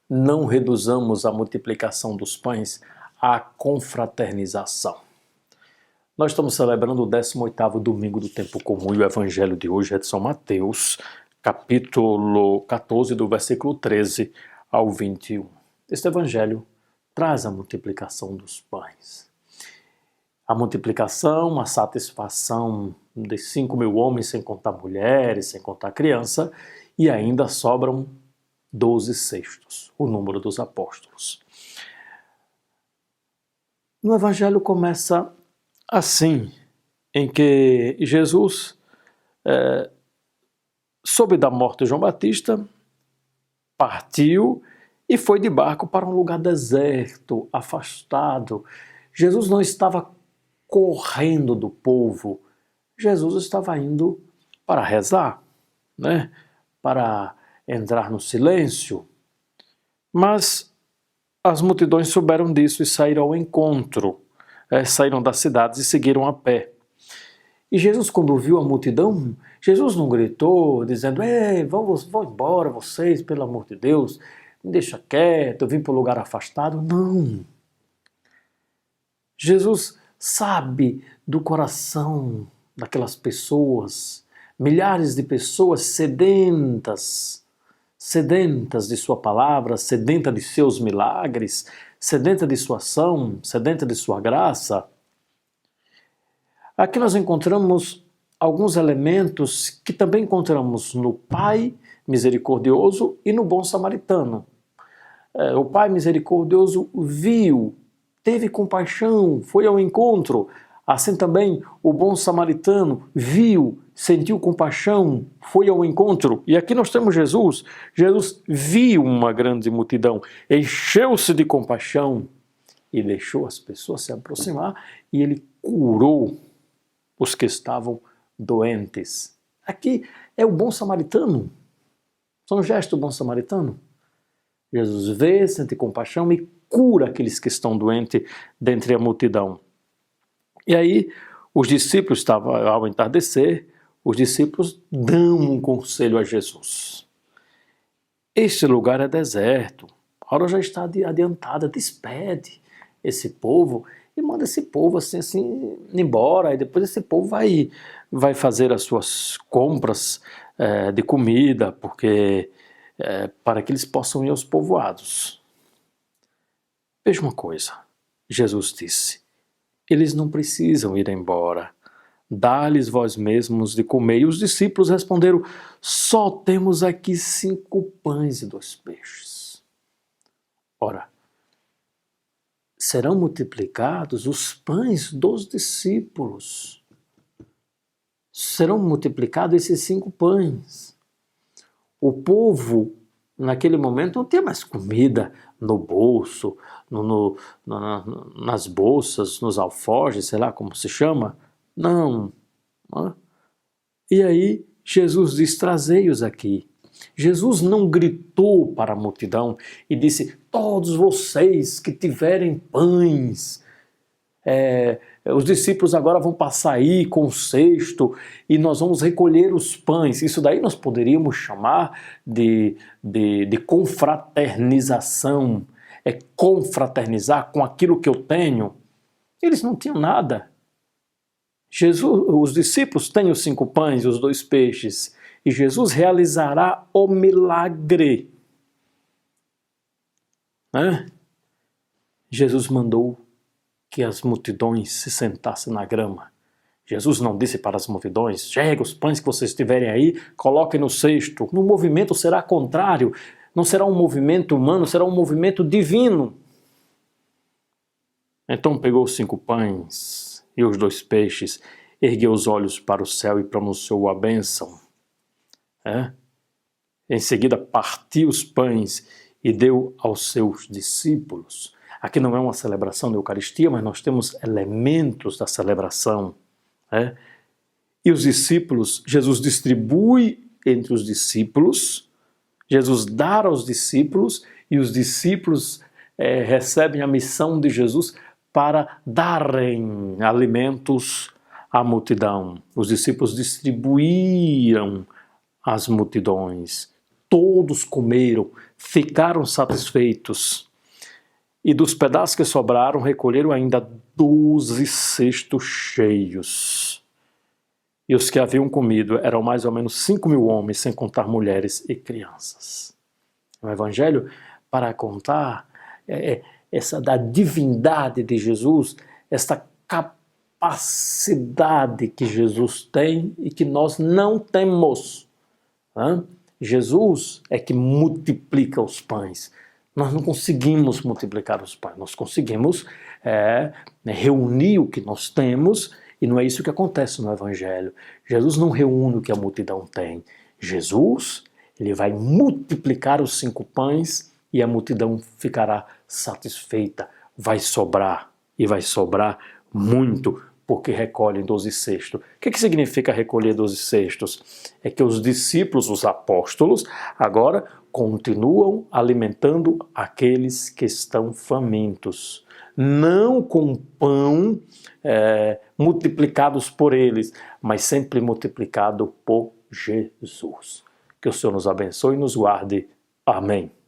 não reduzamos a multiplicação dos pães à confraternização. Nós estamos celebrando o 18º domingo do tempo comum e o evangelho de hoje é de São Mateus, capítulo 14, do versículo 13 ao 21. Este evangelho traz a multiplicação dos pães. A multiplicação, a satisfação de 5.000 homens, sem contar mulheres, sem contar criança, e ainda sobram 12 cestos, o número dos apóstolos. No evangelho começa assim, em que Jesus soube da morte de João Batista, partiu e foi de barco para um lugar deserto, afastado. Jesus não estava correndo do povo, Jesus estava indo para rezar, para entrar no silêncio. Mas as multidões souberam disso e saíram ao encontro, saíram das cidades e seguiram a pé. E Jesus, quando viu a multidão, Jesus não gritou, dizendo: "Ei, vão embora vocês, pelo amor de Deus, me deixa quieto, eu vim para um lugar afastado." Não. Jesus sabe do coração daquelas pessoas, milhares de pessoas sedentas de sua palavra, sedenta de seus milagres, sedenta de sua ação, sedenta de sua graça. Aqui nós encontramos alguns elementos que também encontramos no Pai misericordioso e no bom samaritano. O Pai misericordioso viu, teve compaixão, foi ao encontro. Assim também o bom samaritano viu, sentiu compaixão, foi ao encontro. E aqui nós temos Jesus. Jesus viu uma grande multidão, encheu-se de compaixão e deixou as pessoas se aproximar e ele curou os que estavam doentes. Aqui é o bom samaritano. São gestos do bom samaritano. Jesus vê, sente compaixão e cura aqueles que estão doentes dentre a multidão. E aí, os discípulos estavam ao entardecer, os discípulos dão um conselho a Jesus. Este lugar é deserto, a hora já está adiantada, despede esse povo e manda esse povo assim embora, e depois esse povo vai fazer as suas compras de comida, porque para que eles possam ir aos povoados. Veja uma coisa, Jesus disse: eles não precisam ir embora, dá-lhes vós mesmos de comer. E os discípulos responderam: só temos aqui 5 pães e 2 peixes. Ora, serão multiplicados os pães dos discípulos. Serão multiplicados esses 5 pães. O povo, naquele momento, não tinha mais comida no bolso, nas bolsas, nos alforjes, sei lá como se chama. Não. E aí Jesus diz: trazei-os aqui. Jesus não gritou para a multidão e disse: todos vocês que tiverem pães, os discípulos agora vão passar aí com o cesto e nós vamos recolher os pães. Isso daí nós poderíamos chamar de confraternização. É confraternizar com aquilo que eu tenho. Eles não tinham nada. Os discípulos têm os 5 pães e os 2 peixes. E Jesus realizará o milagre. Jesus mandou que as multidões se sentassem na grama. Jesus não disse para as multidões: chega, os pães que vocês tiverem aí, coloquem no cesto. No movimento será contrário. Não será um movimento humano, será um movimento divino. Então pegou os 5 pães e os 2 peixes, ergueu os olhos para o céu e pronunciou a bênção. Em seguida partiu os pães e deu aos seus discípulos. Aqui não é uma celebração da Eucaristia, mas nós temos elementos da celebração. E os discípulos, Jesus distribui entre os discípulos, Jesus dá aos discípulos, e os discípulos recebem a missão de Jesus para darem alimentos à multidão. Os discípulos distribuíram às multidões. Todos comeram, ficaram satisfeitos. E dos pedaços que sobraram, recolheram ainda 12 cestos cheios. E os que haviam comido eram mais ou menos 5.000 homens, sem contar mulheres e crianças. O Evangelho, para contar essa da divindade de Jesus, esta capacidade que Jesus tem e que nós não temos. Jesus é que multiplica os pães. Nós não conseguimos multiplicar os pães, nós conseguimos reunir o que nós temos, e não é isso que acontece no Evangelho. Jesus não reúne o que a multidão tem. Jesus, ele vai multiplicar os 5 pães e a multidão ficará satisfeita. Vai sobrar, e vai sobrar muito, porque recolhem 12 cestos. O que significa recolher 12 cestos? É que os discípulos, os apóstolos, agora continuam alimentando aqueles que estão famintos. Não com pão multiplicados por eles, mas sempre multiplicado por Jesus. Que o Senhor nos abençoe e nos guarde. Amém.